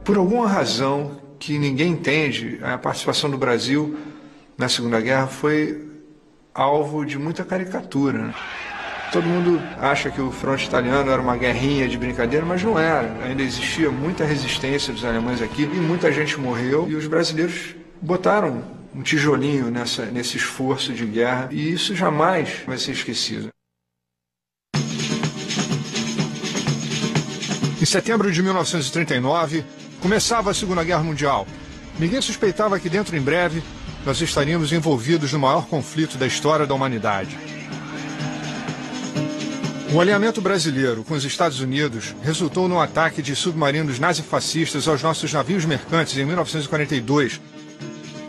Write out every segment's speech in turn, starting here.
Por alguma razão que ninguém entende, a participação do Brasil na Segunda Guerra foi alvo de muita caricatura, né? Todo mundo acha que o fronte italiano era uma guerrinha de brincadeira, mas não era. Ainda existia muita resistência dos alemães aqui e muita gente morreu. E os brasileiros botaram um tijolinho nesse esforço de guerra e isso jamais vai ser esquecido. Em setembro de 1939, começava a Segunda Guerra Mundial. Ninguém suspeitava que dentro em breve nós estaríamos envolvidos no maior conflito da história da humanidade. O alinhamento brasileiro com os Estados Unidos resultou num ataque de submarinos nazifascistas aos nossos navios mercantes em 1942.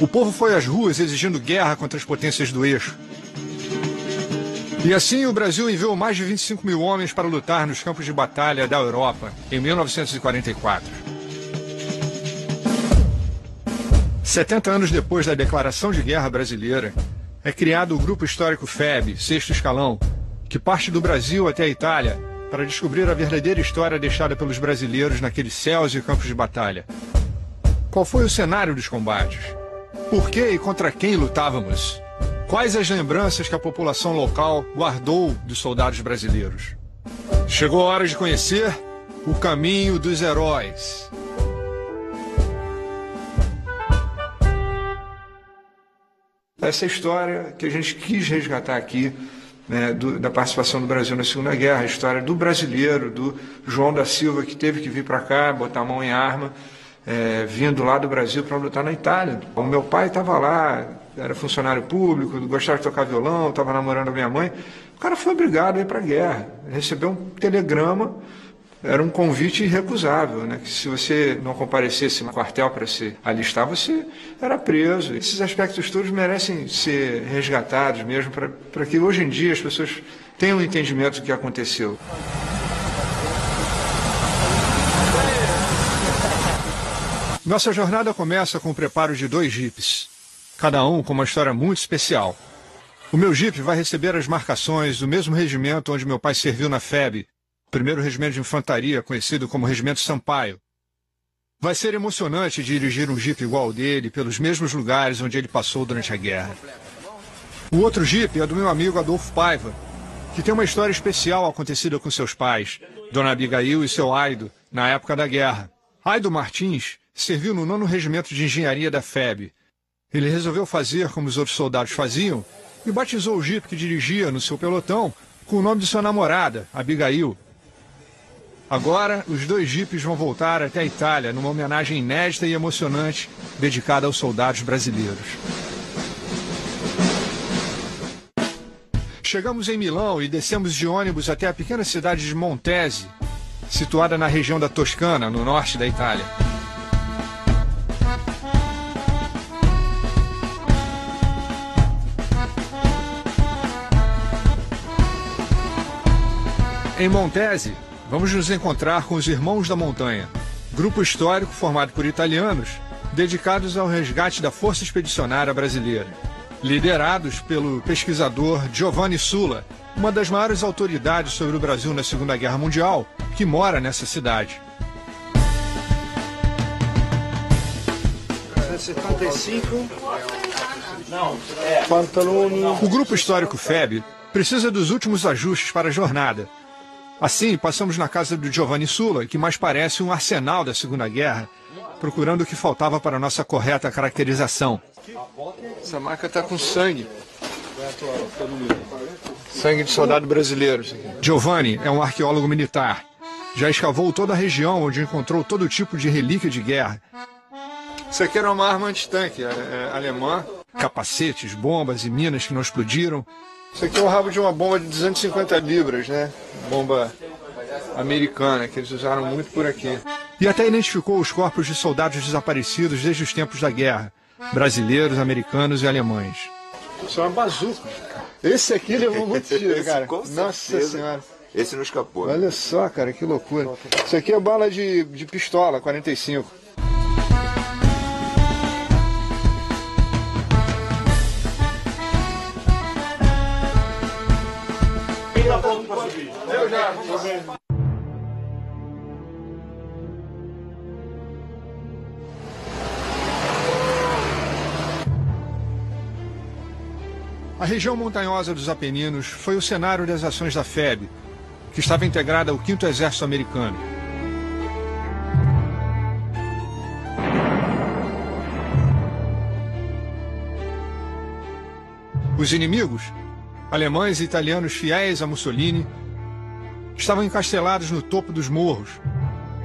O povo foi às ruas exigindo guerra contra as potências do eixo. E assim o Brasil enviou mais de 25 mil homens para lutar nos campos de batalha da Europa em 1944. 70 anos depois da declaração de guerra brasileira, é criado o Grupo Histórico FEB, Sexto Escalão, que parte do Brasil até a Itália para descobrir a verdadeira história deixada pelos brasileiros naqueles céus e campos de batalha. Qual foi o cenário dos combates? Por que e contra quem lutávamos? Quais as lembranças que a população local guardou dos soldados brasileiros? Chegou a hora de conhecer o caminho dos heróis. Essa história que a gente quis resgatar aqui, né, da participação do Brasil na Segunda Guerra, a história do brasileiro, do João da Silva, que teve que vir para cá, botar a mão em arma, vindo lá do Brasil para lutar na Itália. O meu pai estava lá, era funcionário público, gostava de tocar violão, estava namorando a minha mãe. O cara foi obrigado a ir para a guerra. Recebeu um telegrama, era um convite irrecusável, né? Que se você não comparecesse no quartel para se alistar, você era preso. Esses aspectos todos merecem ser resgatados mesmo, para que hoje em dia as pessoas tenham um entendimento do que aconteceu. Nossa jornada começa com o preparo de 2 jipes, cada um com uma história muito especial. O meu jipe vai receber as marcações do mesmo regimento onde meu pai serviu na FEB, primeiro regimento de infantaria, conhecido como Regimento Sampaio. Vai ser emocionante dirigir um jipe igual ao dele pelos mesmos lugares onde ele passou durante a guerra. O outro jipe é do meu amigo Adolfo Paiva, que tem uma história especial acontecida com seus pais, Dona Abigail e seu Aido, na época da guerra. Aido Martins serviu no 9º Regimento de Engenharia da FEB. Ele resolveu fazer como os outros soldados faziam e batizou o jipe que dirigia no seu pelotão com o nome de sua namorada, Abigail. Agora, os 2 jipes vão voltar até a Itália numa homenagem inédita e emocionante dedicada aos soldados brasileiros. Chegamos em Milão e descemos de ônibus até a pequena cidade de Montese, situada na região da Toscana, no norte da Itália. Em Montese, vamos nos encontrar com os Irmãos da Montanha, grupo histórico formado por italianos dedicados ao resgate da Força Expedicionária Brasileira, liderados pelo pesquisador Giovanni Sulla, uma das maiores autoridades sobre o Brasil na Segunda Guerra Mundial, que mora nessa cidade. 75 pantaloni. O grupo histórico FEB precisa dos últimos ajustes para a jornada. Assim, passamos na casa do Giovanni Sulla, que mais parece um arsenal da Segunda Guerra, procurando o que faltava para a nossa correta caracterização. Essa marca está com sangue. Sangue de soldado brasileiro. Giovanni é um arqueólogo militar. Já escavou toda a região onde encontrou todo tipo de relíquia de guerra. Isso aqui era uma arma antitanque, alemã. Capacetes, bombas e minas que não explodiram. Isso aqui é o rabo de uma bomba de 250 libras, né? Bomba americana, que eles usaram muito por aqui. E até identificou os corpos de soldados desaparecidos desde os tempos da guerra. Brasileiros, americanos e alemães. Isso é uma bazuca. Esse aqui levou muito tiro, cara. Nossa Senhora. Esse não escapou. Olha só, cara, que loucura. Isso aqui é bala de pistola, 45. A região montanhosa dos Apeninos foi o cenário das ações da FEB, que estava integrada ao 5º Exército Americano. Os inimigos, alemães e italianos fiéis a Mussolini, estavam encastelados no topo dos morros,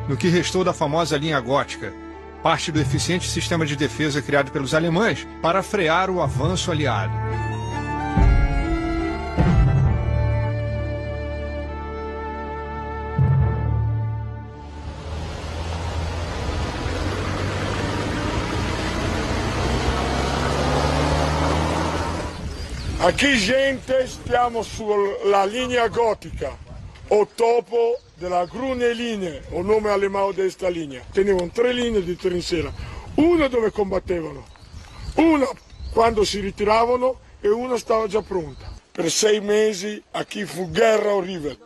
no que restou da famosa linha gótica, parte do eficiente sistema de defesa criado pelos alemães para frear o avanço aliado. Aqui, gente, stiamo sulla linea gotica, o topo della Grüne Linie, o nome alemão desta linea. Tenevano 3 linee di trinchera, una dove combattevano, una quando si ritiravano e una stava già pronta. Per 6 mesi aqui fu guerra orribile.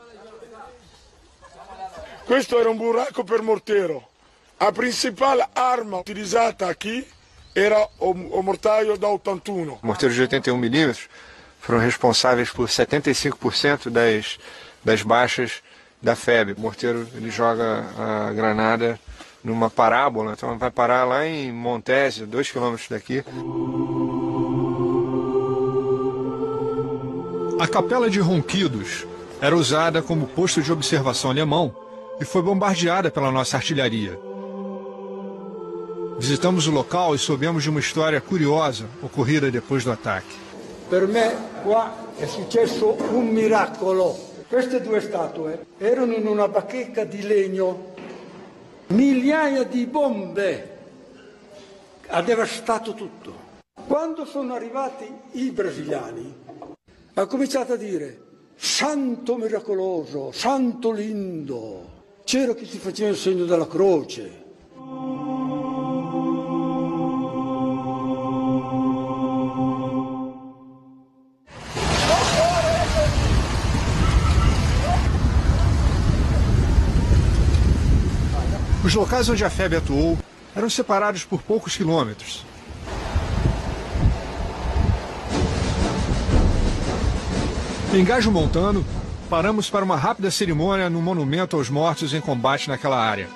Questo era un buracco per mortiero. La principale arma utilizzata aqui era o mortaio da 81. Morteiros de 81 milímetros foram responsáveis por 75% das baixas da FEB. O morteiro ele joga a granada numa parábola, então vai parar lá em Montese, 2 quilômetros daqui. A capela de Ronquidos era usada como posto de observação alemão e foi bombardeada pela nossa artilharia. Visitamos o local e soubemos de uma história curiosa ocorrida depois do ataque. Per me qua è successo un miracolo. Queste 2 statue erano in una bacheca di legno. Migliaia di bombe. Ha devastato tutto. Quando sono arrivati i brasiliani, ha cominciato a dire santo miracoloso, santo lindo. C'era chi si faceva il segno della croce. Os locais onde a FEB atuou eram separados por poucos quilômetros. Em Gajo Montano, paramos para uma rápida cerimônia no monumento aos mortos em combate naquela área.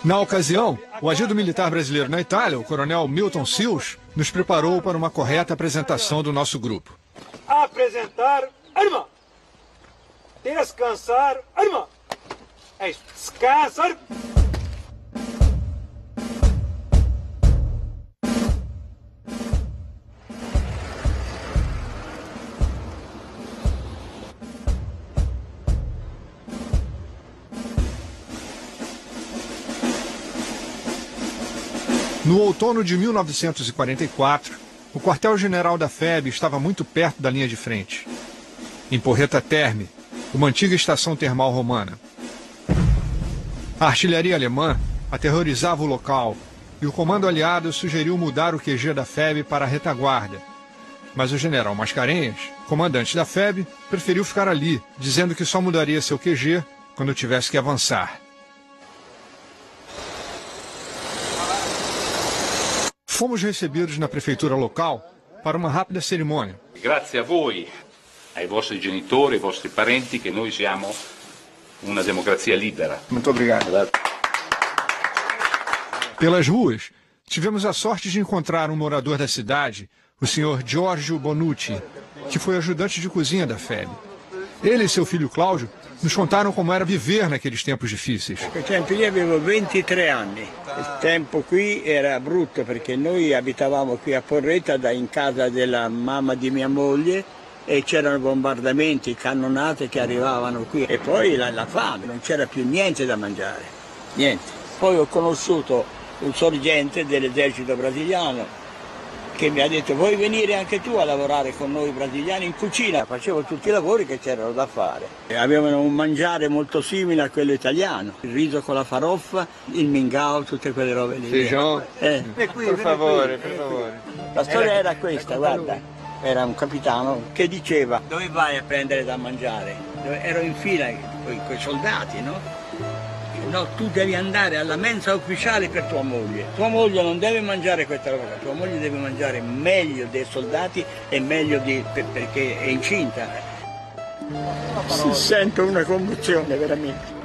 Na ocasião, o agido militar brasileiro na Itália, o coronel Milton Sills, nos preparou para uma correta apresentação do nosso grupo. Apresentar arma! Descansar arma! É isso. Descansar! No outono de 1944, o quartel-general da FEB estava muito perto da linha de frente. Em Porreta Terme, uma antiga estação termal romana. A artilharia alemã aterrorizava o local e o comando aliado sugeriu mudar o QG da FEB para a retaguarda. Mas o general Mascarenhas, comandante da FEB, preferiu ficar ali, dizendo que só mudaria seu QG quando tivesse que avançar. Fomos recebidos na prefeitura local para uma rápida cerimônia. Grazie a voi, ai vostri genitori, ai vostri parenti, che noi siamo uma democracia libera. Muito obrigado. Pelas ruas, tivemos a sorte de encontrar um morador da cidade, o senhor Giorgio Bonucci, que foi ajudante de cozinha da FEB. Ele e seu filho Cláudio nos contaram como era viver naqueles tempos difíceis. Quel tempo io avevo 23 anni. Il tempo qui era brutto perché noi abitavamo qui a Porretta in casa della mamma di mia moglie e c'erano bombardamenti, cannonate che arrivavano qui e poi la fame, non c'era più niente da mangiare, niente. Poi ho conosciuto un sorgente dell'esercito brasiliano che mi ha detto vuoi venire anche tu a lavorare con noi brasiliani in cucina? Facevo tutti i lavori che c'erano da fare. Avevano un mangiare molto simile a quello italiano, il riso con la faroffa, il mingau, tutte quelle robe lì. Feijão? Per favore. La storia era questa, guarda. Era un capitano che diceva dove vai a prendere da mangiare? Ero in fila con i soldati, no? no, tu devi andare alla mensa ufficiale per tua moglie non deve mangiare questa roba, tua moglie deve mangiare meglio dei soldati e meglio perché è incinta. Si sente una commozione veramente.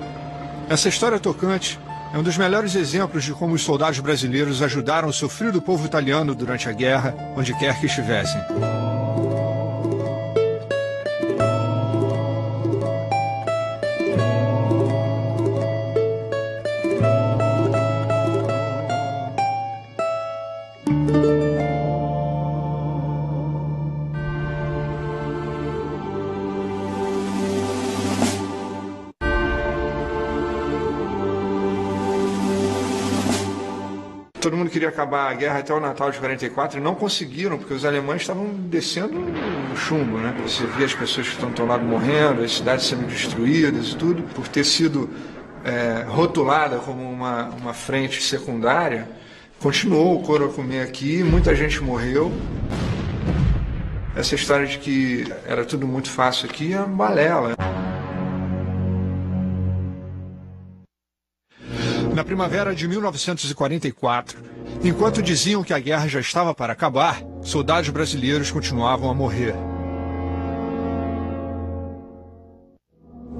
Essa história tocante é um dos melhores exemplos de como os soldados brasileiros ajudaram o sofrido povo italiano durante a guerra, onde quer que estivessem. Todo mundo queria acabar a guerra até o Natal de 44 e não conseguiram, porque os alemães estavam descendo no chumbo, né? Você via as pessoas que estão do teu lado morrendo, as cidades sendo destruídas e tudo, por ter sido rotulada como uma frente secundária. Continuou o couro a comer aqui, muita gente morreu. Essa história de que era tudo muito fácil aqui é uma balela. Na primavera de 1944, enquanto diziam que a guerra já estava para acabar, soldados brasileiros continuavam a morrer.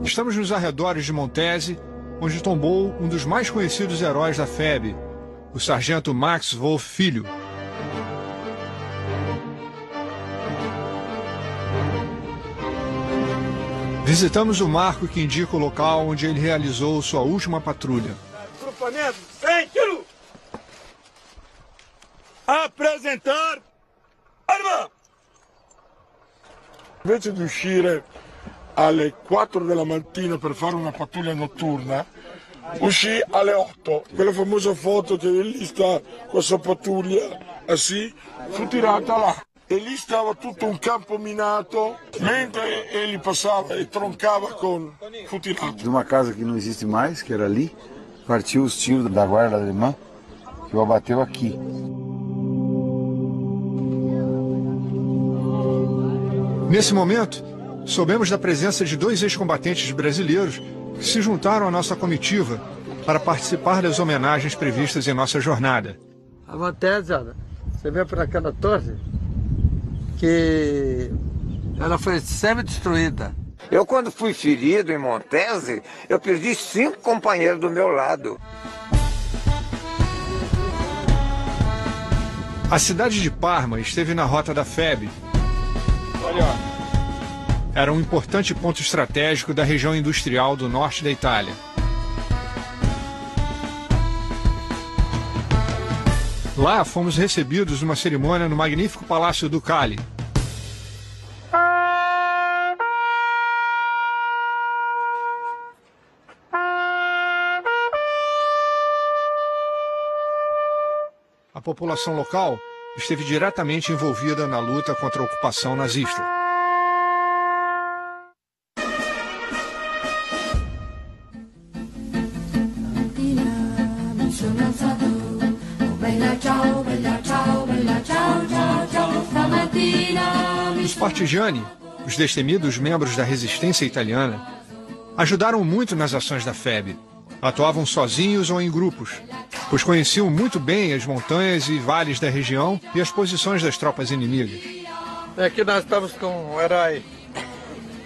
Estamos nos arredores de Montese, onde tombou um dos mais conhecidos heróis da FEB, o sargento Max Wolf Filho. Visitamos o marco que indica o local onde ele realizou sua última patrulha. Tranquilo! Apresentar arma! Invece di uscire alle 4 della mattina per fare una pattuglia notturna, uscì alle 8. Quella famosa foto che lì sta questa pattuglia, assim, fu tirata là. E lì stava tutto un campo minato, mentre ele passava e troncava con... fu tirato. De uma casa que não existe mais, que era ali, partiu os tiros da guarda alemã, que o abateu aqui. Nesse momento, soubemos da presença de 2 ex-combatentes brasileiros que se juntaram à nossa comitiva para participar das homenagens previstas em nossa jornada. A Montese, você vê por aquela torre que ela foi semi-destruída. Eu, quando fui ferido em Montese, eu perdi 5 companheiros do meu lado. A cidade de Parma esteve na rota da FEB. Era um importante ponto estratégico da região industrial do norte da Itália. Lá fomos recebidos numa cerimônia no magnífico Palácio Ducale. A população local esteve diretamente envolvida na luta contra a ocupação nazista. Os partigiani, os destemidos membros da resistência italiana, ajudaram muito nas ações da FEB. Atuavam sozinhos ou em grupos, pois conheciam muito bem as montanhas e vales da região e as posições das tropas inimigas. Aqui nós estamos com um herói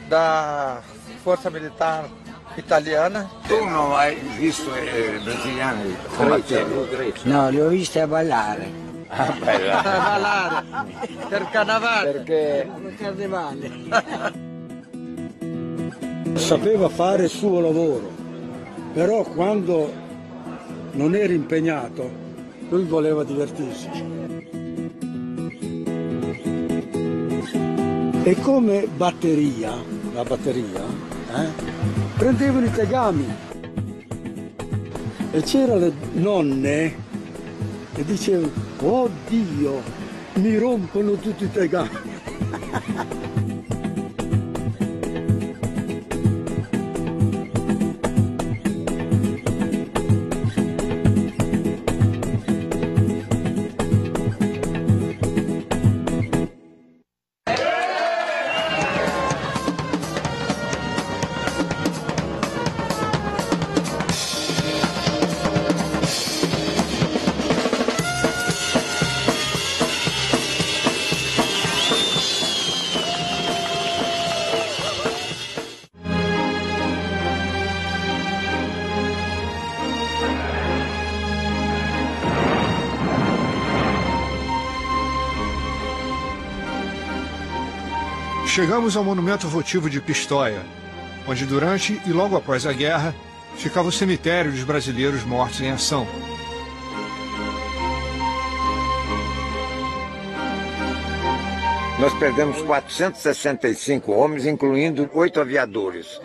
da Força Militar Italiana. Tu non hai visto brasiliani combattere? No, li ho visti a ballare. A ballare per carnevale. Perché carnevale. Sapeva fare il suo lavoro, però quando non era impegnato, lui voleva divertirsi. E come batteria, la batteria, prendevano i tegami e c'erano le nonne e dicevano: oh Dio, mi rompono tutti i tegami. Chegamos ao monumento votivo de Pistoia, onde durante e logo após a guerra ficava o cemitério dos brasileiros mortos em ação. Nós perdemos 465 homens, incluindo 8 aviadores.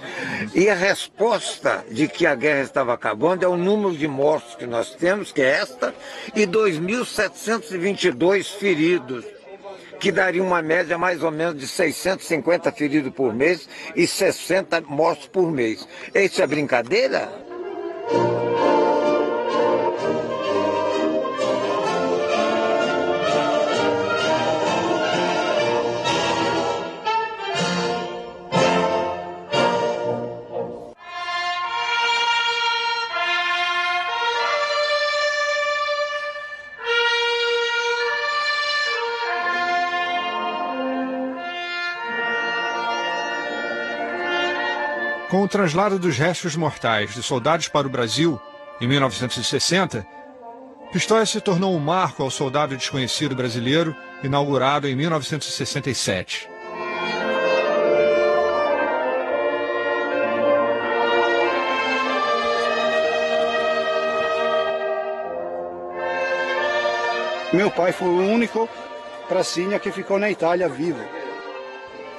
E a resposta de que a guerra estava acabando é o número de mortos que nós temos, que é esta, e 2.722 feridos, que daria uma média mais ou menos de 650 feridos por mês e 60 mortos por mês. Isso é brincadeira? Com o traslado dos restos mortais dos soldados para o Brasil, em 1960, Pistoia se tornou um marco ao soldado desconhecido brasileiro, inaugurado em 1967. Meu pai foi o único pracinha que ficou na Itália vivo.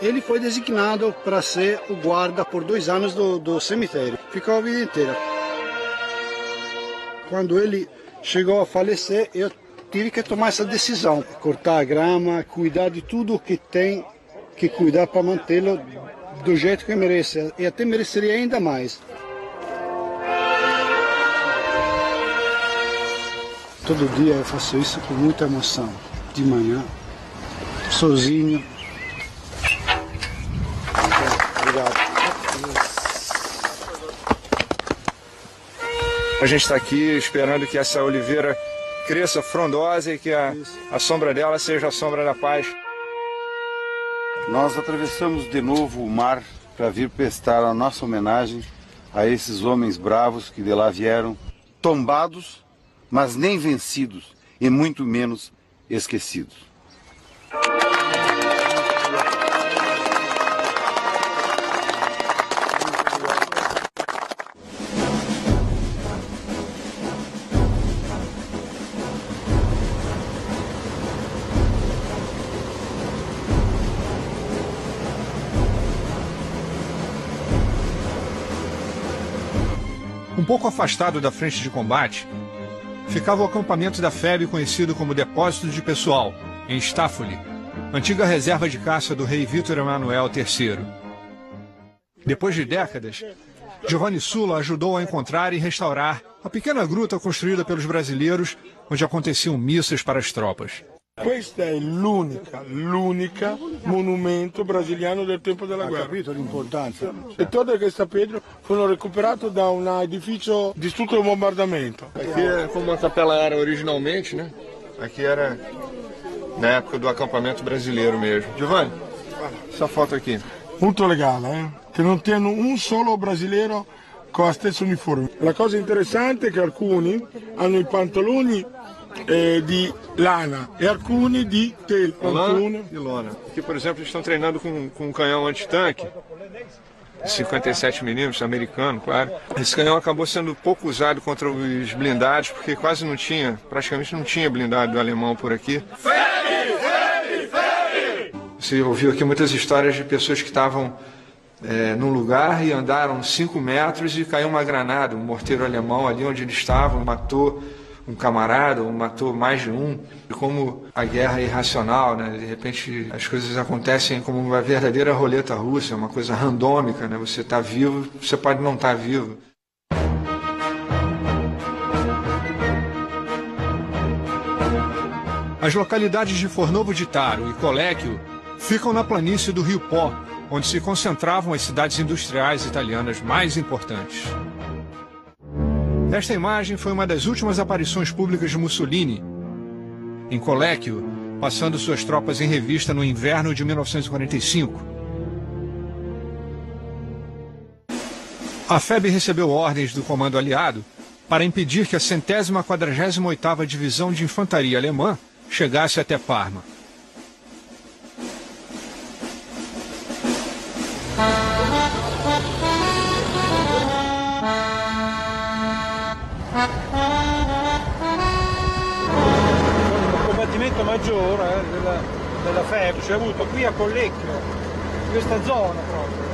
Ele foi designado para ser o guarda por 2 anos do cemitério. Ficou a vida inteira. Quando ele chegou a falecer, eu tive que tomar essa decisão. Cortar a grama, cuidar de tudo o que tem que cuidar para mantê-lo do jeito que merece. E até mereceria ainda mais. Todo dia eu faço isso com muita emoção. De manhã, sozinho. A gente está aqui esperando que essa oliveira cresça frondosa e que a sombra dela seja a sombra da paz. Nós atravessamos de novo o mar para vir prestar a nossa homenagem a esses homens bravos que de lá vieram, tombados, mas nem vencidos e muito menos esquecidos. Um pouco afastado da frente de combate, ficava o acampamento da FEB, conhecido como Depósito de Pessoal, em Staffoli, antiga reserva de caça do rei Vítor Emanuel III. Depois de décadas, Giovanni Sulla ajudou a encontrar e restaurar a pequena gruta construída pelos brasileiros, onde aconteciam missas para as tropas. Questa è l'unica monumento brasiliano del tempo della guerra. Ha capito l'importanza? E tutte queste pietre furono recuperate da un edificio distrutto dal bombardamento. Aqui é como a capela era originalmente, né? Aqui era na época do acampamento brasileiro mesmo. Giovanni, essa foto aqui. Molto legale, che non tiene un solo brasileiro con la stessa uniforme. La cosa interessante è che alcuni hanno i pantaloni di lana e alcuni di tela. Lana e lona. Aqui, por exemplo, eles estão treinando com um canhão antitanque, 57mm, americano, claro. Esse canhão acabou sendo pouco usado contra os blindados, porque quase não tinha, praticamente não tinha blindado alemão por aqui. Você ouviu aqui muitas histórias de pessoas que estavam num lugar e andaram 5 metros e caiu uma granada, um morteiro alemão ali onde eles estavam, matou um camarada, ou matou mais de um. E como a guerra é irracional, né? De repente as coisas acontecem como uma verdadeira roleta russa, uma coisa randômica, né? Você está vivo, você pode não estar vivo. As localidades de Fornovo di Taro e Colecchio ficam na planície do Rio Pó, onde se concentravam as cidades industriais italianas mais importantes. Esta imagem foi uma das últimas aparições públicas de Mussolini, em Colecchio, passando suas tropas em revista no inverno de 1945. A FEB recebeu ordens do comando aliado para impedir que a 148ª Divisão de Infantaria Alemã chegasse até Parma. Il combattimento maggiore della FEB si è avuto qui a Collecchio, in questa zona proprio.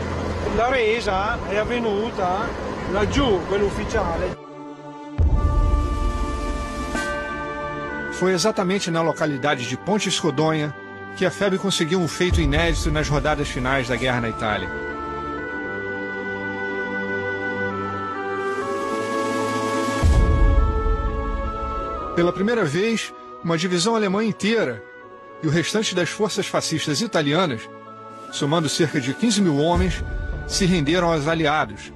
La resa è avvenuta laggiù, quella ufficiale. Foi exatamente na localidade de Pontes Rodonha que a FEB conseguiu um feito inédito nas rodadas finais da guerra na Itália. Pela primeira vez, uma divisão alemã inteira e o restante das forças fascistas italianas, somando cerca de 15 mil homens, se renderam aos aliados.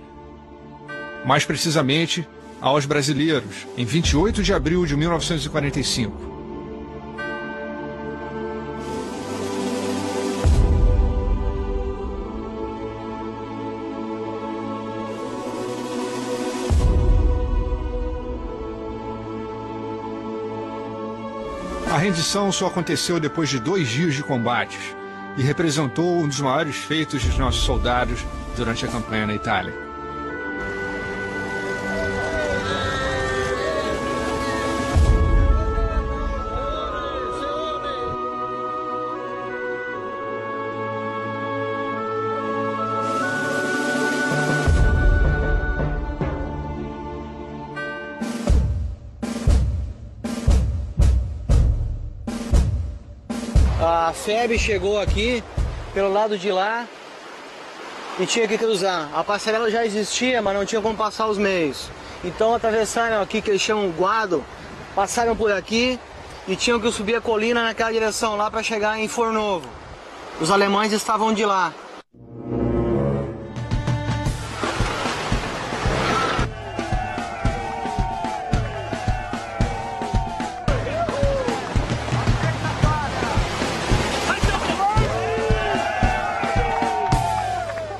Mais precisamente, aos brasileiros, em 28 de abril de 1945. A rendição só aconteceu depois de 2 dias de combates e representou um dos maiores feitos de nossos soldados durante a campanha na Itália. A FEB chegou aqui pelo lado de lá e tinha que cruzar. A passarela já existia, mas não tinha como passar os meios. Então atravessaram aqui, que eles chamam Guado, passaram por aqui e tinham que subir a colina naquela direção lá para chegar em Fornovo. Os alemães estavam de lá.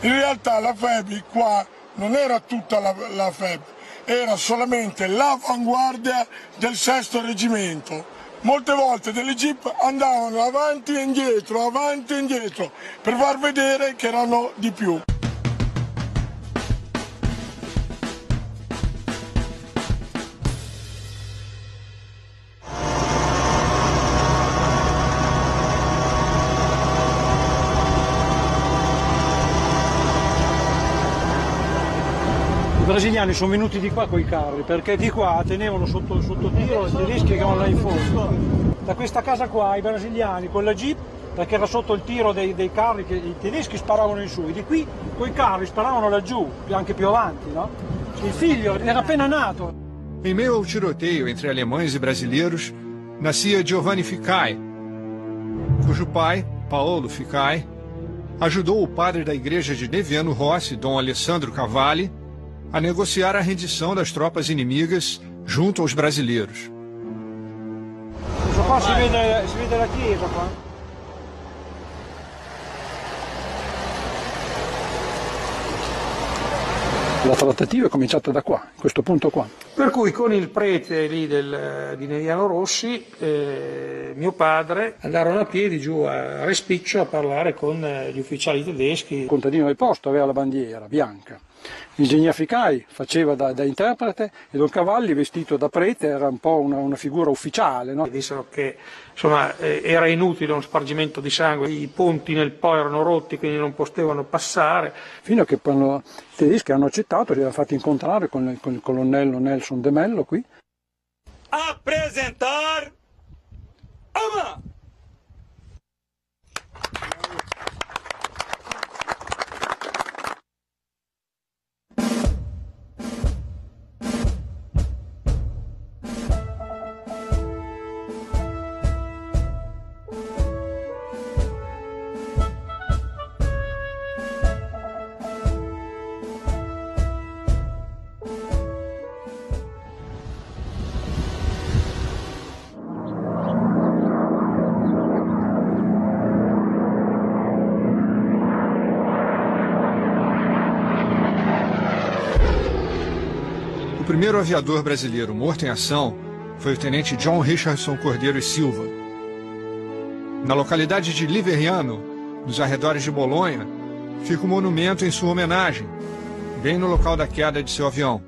In realtà la FEB qua non era tutta la FEB, era solamente l'avanguardia del 6° reggimento. Molte volte delle jeep andavano avanti e indietro, per far vedere che erano di più. I brasiliani sono venuti di qua con i carri perché di qua tenevano sotto tiro i tedeschi che erano là in fondo. Da questa casa qua i brasiliani con la jeep, perché era sotto il tiro dei carri che i tedeschi sparavano in su, e di qui con i carri sparavano laggiù, anche più avanti, no? Il figlio era appena nato. Em meio ao tiroteio entre alemães e brasileiros, nascia Giovanni Ficai, cujo pai, Paolo Ficai, ajudou o padre da igreja de Neviano Rossi, Dom Alessandro Cavalli, a negociar a rendição das tropas inimigas junto aos brasileiros. Qua si vede la chiesa qua. La trattativa è cominciata da qua, questo punto qua. Per cui con il prete lì di Neviano Rossi, mio padre, andarono a piedi giù a Respiccio a parlare con gli ufficiali tedeschi. Il contadino del posto aveva la bandiera bianca. L'ingegner Ficai faceva da interprete e Don Cavalli, vestito da prete, era un po' una figura ufficiale, no? Dissero che insomma, era inutile uno spargimento di sangue, i ponti nel Po erano rotti quindi non potevano passare. Fino a che quando i tedeschi hanno accettato, li hanno fatti incontrare con il colonnello Nelson De Mello qui. A presentar Ama! O primeiro aviador brasileiro morto em ação foi o tenente John Richardson Cordeiro e Silva. Na localidade de Liveriano, nos arredores de Bolonha, fica um monumento em sua homenagem, bem no local da queda de seu avião.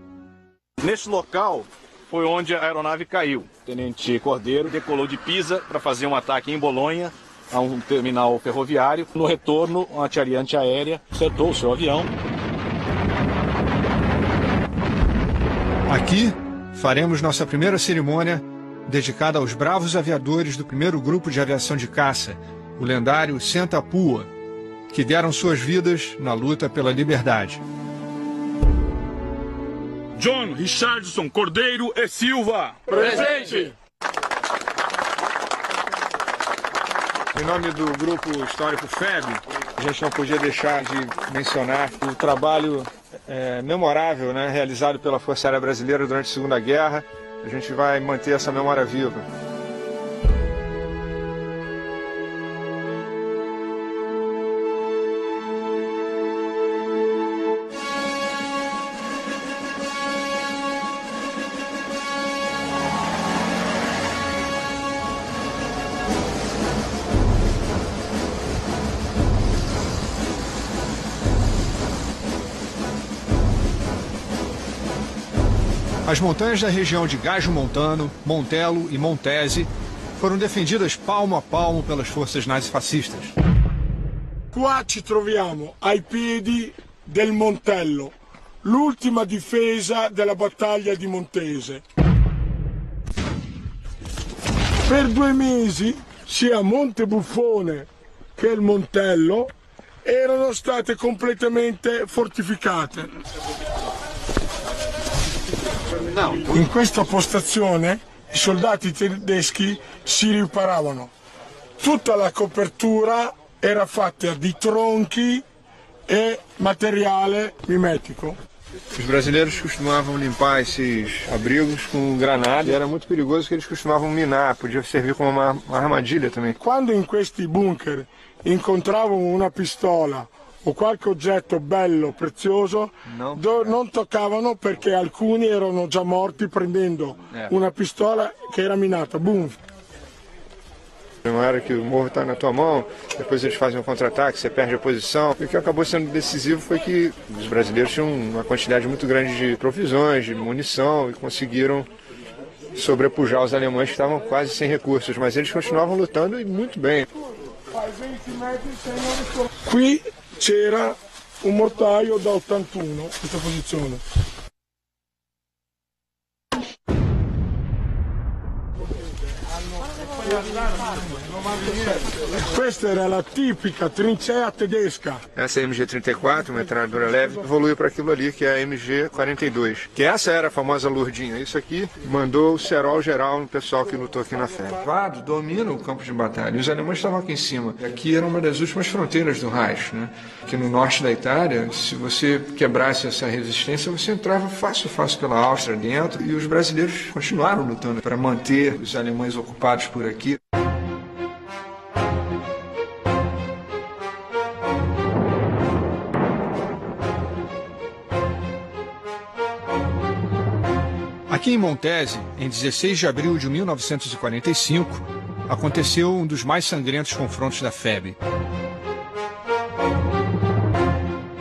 Neste local foi onde a aeronave caiu. O tenente Cordeiro decolou de Pisa para fazer um ataque em Bolonha, a um terminal ferroviário. No retorno, uma artilharia antiaérea acertou o seu avião. Aqui, faremos nossa primeira cerimônia dedicada aos bravos aviadores do primeiro grupo de aviação de caça, o lendário Senta Pua, que deram suas vidas na luta pela liberdade. John Richardson Cordeiro e Silva. Presente! Em nome do Grupo Histórico FEB, a gente não podia deixar de mencionar o trabalho memorável, né, realizado pela Força Aérea Brasileira durante a Segunda Guerra. A gente vai manter essa memória viva. As montanhas da região de Gaggio Montano, Montello e Montese foram defendidas palmo a palmo pelas forças nazifascistas. Qua ci troviamo ai piedi del Montello, l'ultima difesa della battaglia di Montese. Per 2 mesi sia Monte Buffone che il Montello erano state completamente fortificate. In questa postazione i soldati tedeschi si riparavano. Tutta la copertura era fatta di tronchi e materiale mimetico. Os brasileiros costumavam limpar esses abrigos com granada e era muito perigoso que eles costumavam minar, podia servir como uma armadilha também. Quando in questi bunker incontravano una pistola o qualche oggetto bello, prezioso, non toccavano perché alcuni erano già morti prendendo una pistola che era minata. Boom! Uma hora que o morro está na tua mão, depois eles fazem um contra-ataque, você perde a posição. E o que acabou sendo decisivo foi que os brasileiros tinham uma quantidade muito grande de provisões, de munição, e conseguiram sobrepujar os alemães que estavam quase sem recursos, mas eles continuavam lutando e muito bem. Qui c'era un mortaio da 81 in questa posizione. Questa era la tipica trincea tedesca. Essa é a MG-34, uma metralhadora leve, evoluiu para aquilo ali, que é a MG-42. Que essa era a famosa Lourdinha. Isso aqui mandou o cerol geral no pessoal que lutou aqui na FEB. O domina o campo de batalha. E os alemães estavam aqui em cima. Aqui era uma das últimas fronteiras do Reich, né? Aqui no norte da Itália, se você quebrasse essa resistência, você entrava fácil pela Áustria dentro. E os brasileiros continuaram lutando para manter os alemães ocupados por aqui. Aqui em Montese, em 16 de abril de 1945, aconteceu um dos mais sangrentos confrontos da FEB.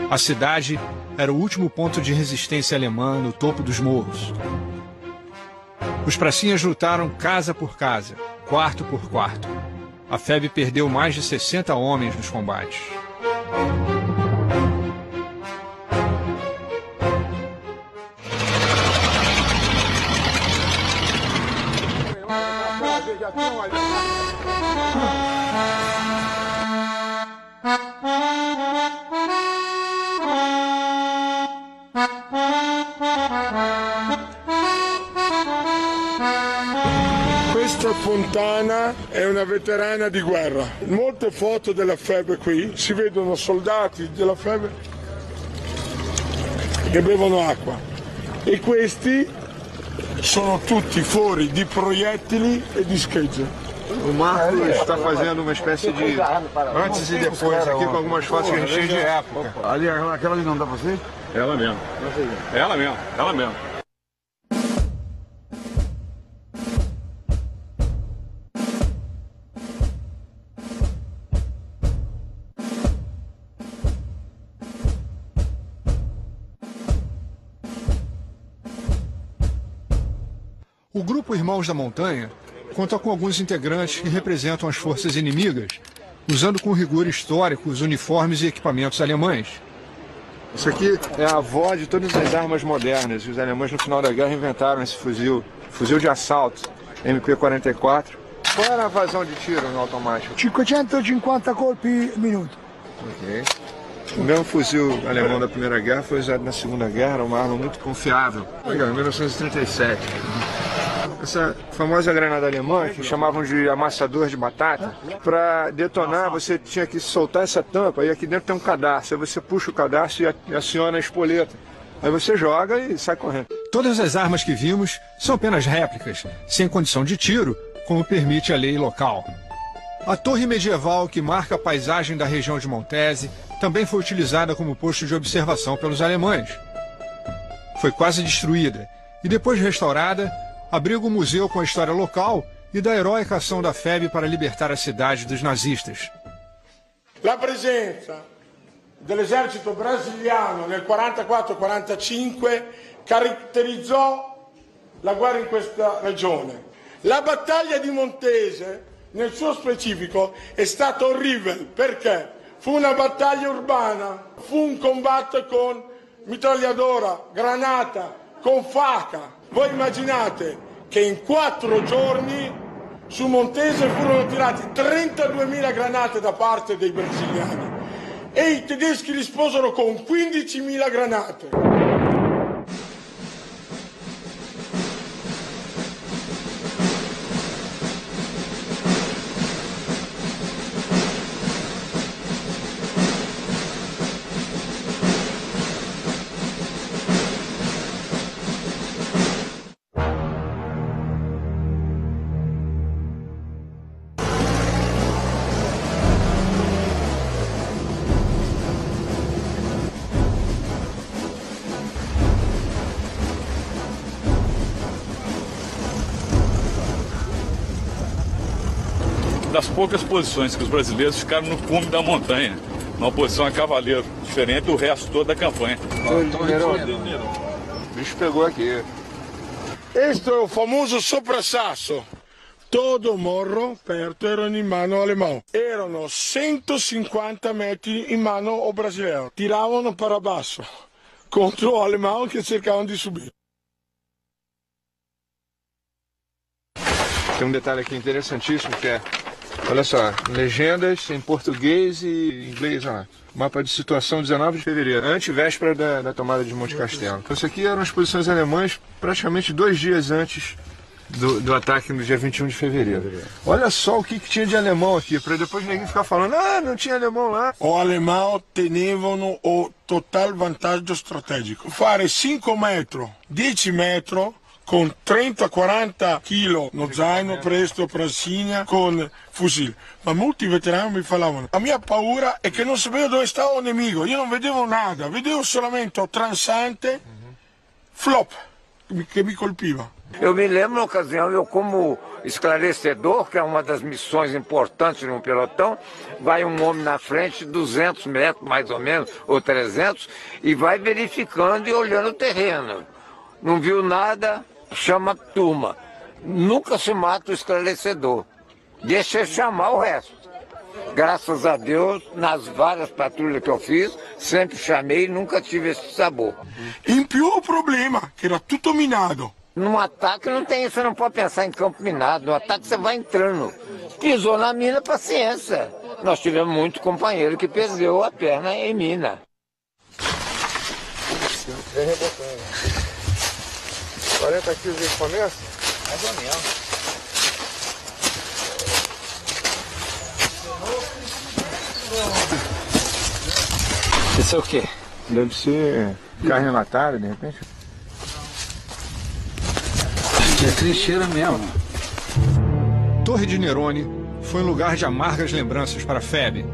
A cidade era o último ponto de resistência alemã no topo dos morros. Os pracinhas lutaram casa por casa, quarto por quarto. A FEB perdeu mais de 60 homens nos combates. Questa Fontana è una veterana di guerra. Molte foto della FEB qui, si vedono soldati della FEB che bevono acqua. E questi sono tutti fori di proiettili e di schegge. O Marcos está fazendo uma espécie de antes e depois aqui com algumas fotos que a gente tem de época. Ali, aquela ali não dá pra você? Ela mesmo. Ela mesmo. Ela mesmo. O grupo Irmãos da Montanha conta com alguns integrantes que representam as forças inimigas, usando com rigor histórico os uniformes e equipamentos alemães. Isso aqui é a avó de todas as armas modernas, e os alemães no final da guerra inventaram esse fuzil de assalto, MP-44. Qual era a vazão de tiro no automático? 550 colpi minuto. Ok. O mesmo fuzil alemão da Primeira Guerra foi usado na Segunda Guerra, era uma arma muito confiável. Legal, em 1937. Essa famosa granada alemã, que chamavam de amassador de batata, para detonar você tinha que soltar essa tampa e aqui dentro tem um cadarço. Aí você puxa o cadarço e aciona a espoleta. Aí você joga e sai correndo. Todas as armas que vimos são apenas réplicas, sem condição de tiro, como permite a lei local. A torre medieval que marca a paisagem da região de Montese também foi utilizada como posto de observação pelos alemães. Foi quase destruída e depois restaurada, abriga um museu com a história local e da heróica ação da FEB para libertar a cidade dos nazistas. La presenza dell'esercito brasiliano nel 44-45 caratterizzò la guerra in questa regione. La battaglia di Montese, nel suo specifico, è stata orribile perché fu una battaglia urbana, fu un combatto con mitragliatora, granata, con faca. Voi immaginate che in 4 giorni su Montese furono tirati 32.000 granate da parte dei brasiliani e i tedeschi risposero con 15.000 granate. Das poucas posições que os brasileiros ficaram no cume da montanha, uma posição a cavaleiro, diferente do resto todo da campanha. O bicho pegou aqui. Questo è il famoso soprassasso. Todo morro perto erano in mano alemão. Erano 150 metri in mano o brasileiro. Tiravano para baixo contro o alemão che cercavano di subire. Tem um detalhe aqui interessantíssimo que é, olha só, legendas em português e inglês, olha lá. Mapa de situação 19 de fevereiro, antevéspera da tomada de Monte Castelo. Então isso aqui eram as posições alemãs praticamente 2 dias antes do ataque no dia 21 de fevereiro. Olha só o que tinha de alemão aqui, para depois ninguém ficar falando, não tinha alemão lá. O alemão tenevano o total vantaggio strategico. Fare 5 metri, 10 metri, con 30-40 kg no zaino presto Prasinha con fucile. Ma molti veterani mi parlavano, la mia paura è che non sapevo dove stava il nemico, io non vedevo nada, vedevo solamente o transante flop che mi colpiva. Eu me lembro na ocasião, eu como esclarecedor, que é uma das missões importantes no pelotão, vai um homem na frente, 200 metros mais ou menos, ou 300, e vai verificando e olhando o terreno. Não viu nada, chama a turma. Nunca se mata o esclarecedor. Deixa chamar o resto. Graças a Deus, nas várias patrulhas que eu fiz, sempre chamei e nunca tive esse sabor. In più o problema, que era tutto minado. Num ataque não tem, você não pode pensar em campo minado. No ataque você vai entrando. Pisou na mina, paciência. Nós tivemos muito companheiro que perdeu a perna em mina. Vem rebotando. 40 quilos de começa? Mais ou menos. Isso é o quê? Deve ser carne enlatada, de repente. É trincheira mesmo. Torre de Nerone foi um lugar de amargas lembranças para FEB.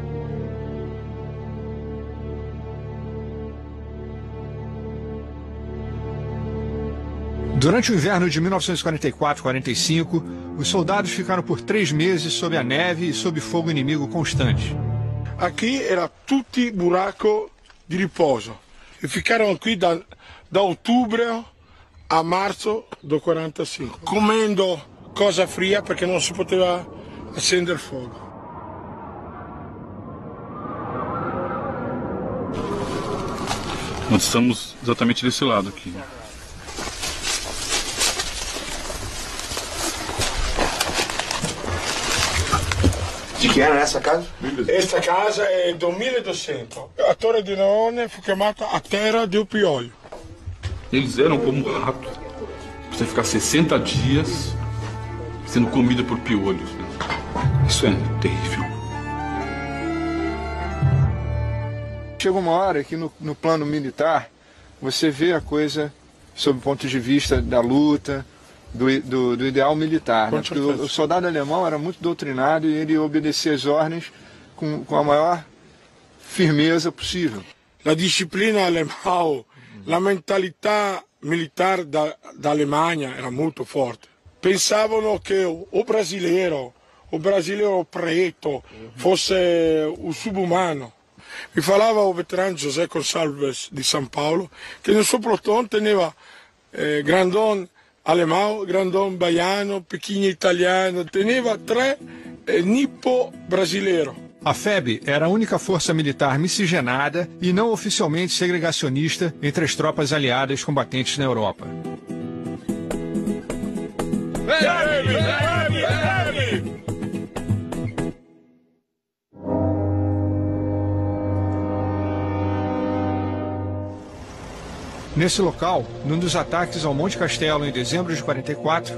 Durante o inverno de 1944-45, os soldados ficaram por 3 meses sob a neve e sob fogo inimigo constante. Aqui era tutti buraco di riposo. E ficarono qui da ottobre a marzo do 45, comendo cosa fria perché non si poteva accendere fuoco. Nós estamos exatamente desse lado aqui. Di chi era essa casa? Questa casa è del 1200. A Torre di Leone fu chiamata a terra del piolho. Eles eram como um rato. Você ficar 60 dias sendo comido por piolhos. Né? Isso é terrível. Chega uma hora que no plano militar você vê a coisa sob o ponto de vista da luta, do ideal militar, né? Porque o soldado alemão era muito doutrinado e ele obedecia às ordens com a maior firmeza possível. La disciplina alemã, la mentalità militare da Alemanha era muito forte. Pensavano che o brasileiro preto fosse un subumano. Mi falava o veterano José Gonçalves di San Paolo che nel suo plotone teneva grandon alemão, grandão baiano, pequeno italiano, teneva 3 nippo brasileiro. A FEB era a única força militar miscigenada e não oficialmente segregacionista entre as tropas aliadas combatentes na Europa. Nesse local, num dos ataques ao Monte Castelo em dezembro de 44,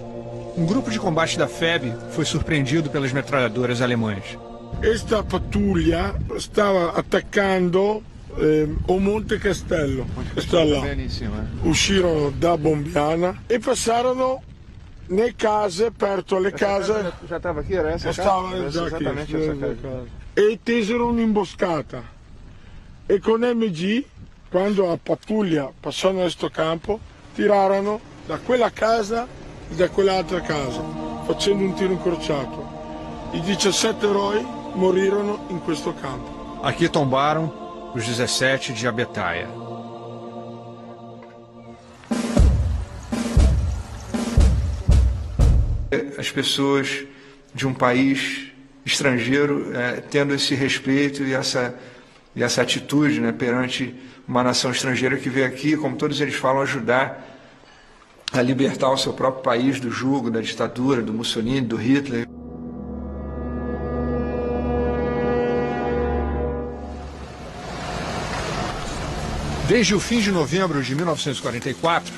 um grupo de combate da FEB foi surpreendido pelas metralhadoras alemãs. Esta pattuglia stava attaccando o Monte Castello, sta là. Uscirono da Bombiana e passarono nelle case, perto alle case. Já estava aqui, era essa casa? Stava già exatamente aqui, essa casa. E tesero un'imboscata. E con MG, quando a pattuglia passò in questo campo, tirarono da quella casa e da quell'altra casa, facendo un tiro incrociato. I 17 eroi morirono in questo campo. Aqui tombaram os 17 de Abetaia. As pessoas de um país estrangeiro tendo esse respeito e essa atitude, né, perante uma nação estrangeira que veio aqui, como todos eles falam, ajudar a libertar o seu próprio país do jugo, da ditadura, do Mussolini, do Hitler. Desde o fim de novembro de 1944,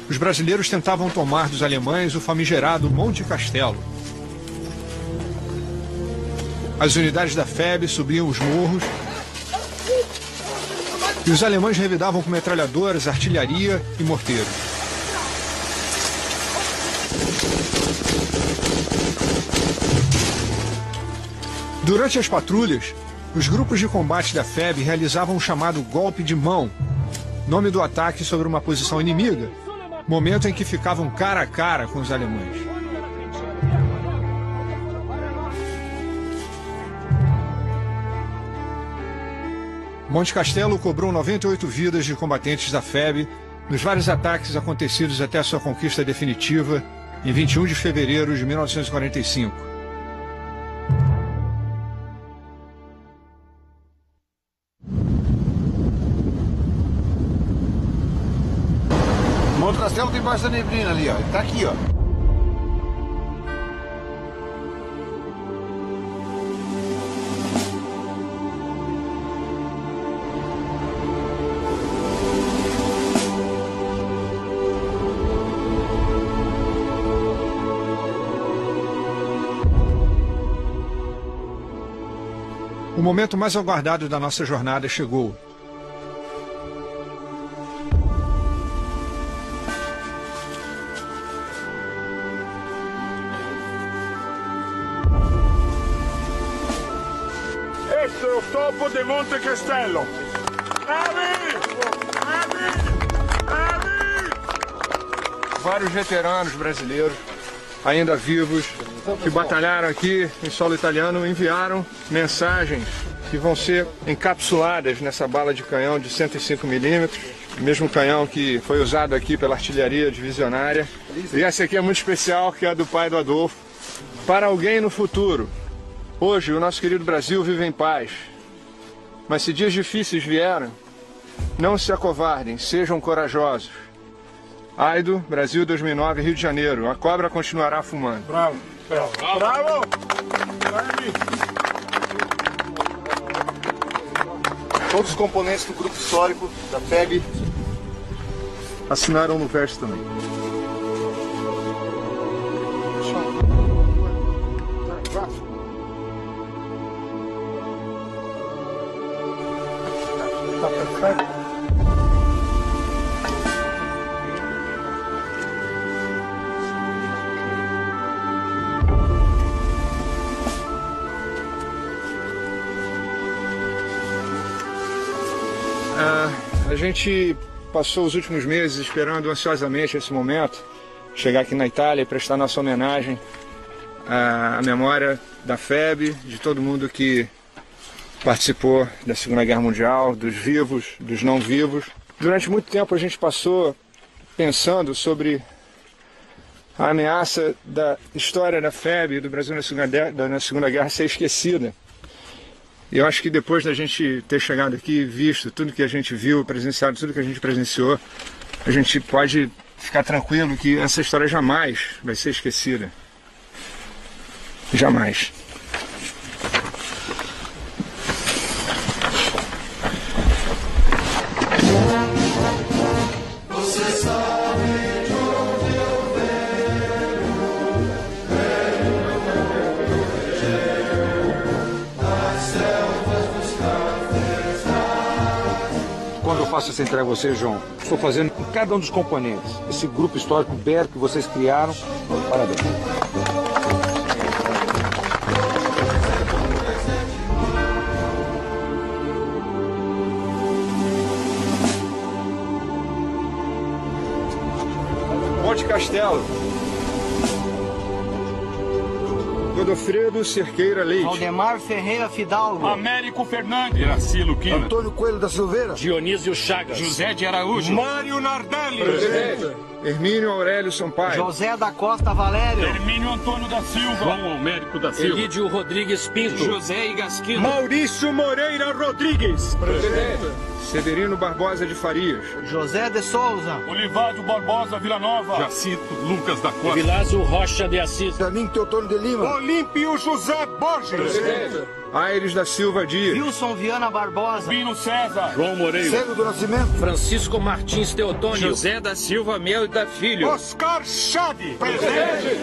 os brasileiros tentavam tomar dos alemães o famigerado Monte Castelo. As unidades da FEB subiam os morros e os alemães revidavam com metralhadoras, artilharia e morteiros. Durante as patrulhas, os grupos de combate da FEB realizavam o chamado golpe de mão, nome do ataque sobre uma posição inimiga, momento em que ficavam cara a cara com os alemães. Monte Castelo cobrou 98 vidas de combatentes da FEB nos vários ataques acontecidos até a sua conquista definitiva em 21 de fevereiro de 1945. Monte Castelo tem embaixo da neblina ali, ó. Ele tá aqui, ó. O momento mais aguardado da nossa jornada chegou. Este é o topo de Monte Castelo. Vários veteranos brasileiros, ainda vivos, que batalharam aqui em solo italiano, enviaram mensagens que vão ser encapsuladas nessa bala de canhão de 105 milímetros mesmo canhão que foi usado aqui pela artilharia divisionária. E essa aqui é muito especial, que é a do pai do Adolfo. Para alguém no futuro. Hoje o nosso querido Brasil vive em paz. Mas se dias difíceis vieram, não se acovardem, sejam corajosos. Aido, Brasil 2009, Rio de Janeiro. A cobra continuará fumando. Bravo. Bravo. Bravo. Todos os componentes do grupo histórico da FEB assinaram no verso também. A gente passou os últimos meses esperando ansiosamente esse momento, chegar aqui na Itália e prestar nossa homenagem à memória da FEB, de todo mundo que participou da Segunda Guerra Mundial, dos vivos, dos não vivos. Durante muito tempo a gente passou pensando sobre a ameaça da história da FEB e do Brasil na Segunda Guerra ser esquecida. E eu acho que depois da gente ter chegado aqui e visto tudo que a gente viu, presenciado tudo que a gente presenciou, a gente pode ficar tranquilo que essa história jamais vai ser esquecida. Jamais. Faço essa entrega a você, João. Estou fazendo em cada um dos componentes. Esse grupo histórico BER que vocês criaram. Parabéns. Monte Castelo. Godofredo Cerqueira Leite. Valdemar Ferreira Fidalgo. Américo Fernandes. Iraci Luquina. Antônio Coelho da Silveira. Dionísio Chagas. José de Araújo. Mário Nardelli. Presidente. Hermínio Aurélio Sampaio. José da Costa Valério. Hermínio Antônio da Silva. João Almérico da Silva. Elídio Rodrigues Pinto. José Igasquino. Maurício Moreira Rodrigues. Presidente. Severino Barbosa de Farias. José de Souza. Olivaldo Barbosa Villanova. Jacinto Lucas da Costa. Vilásio Rocha de Assis. Danim Teotônio de Lima. Olímpio José Borges. Presidente. Aires da Silva Dias. Wilson Viana Barbosa. Pino César. João Moreira. Cego do Nascimento. Francisco Martins Teotônio. José da Silva Melda Filho. Oscar Chave. Presente.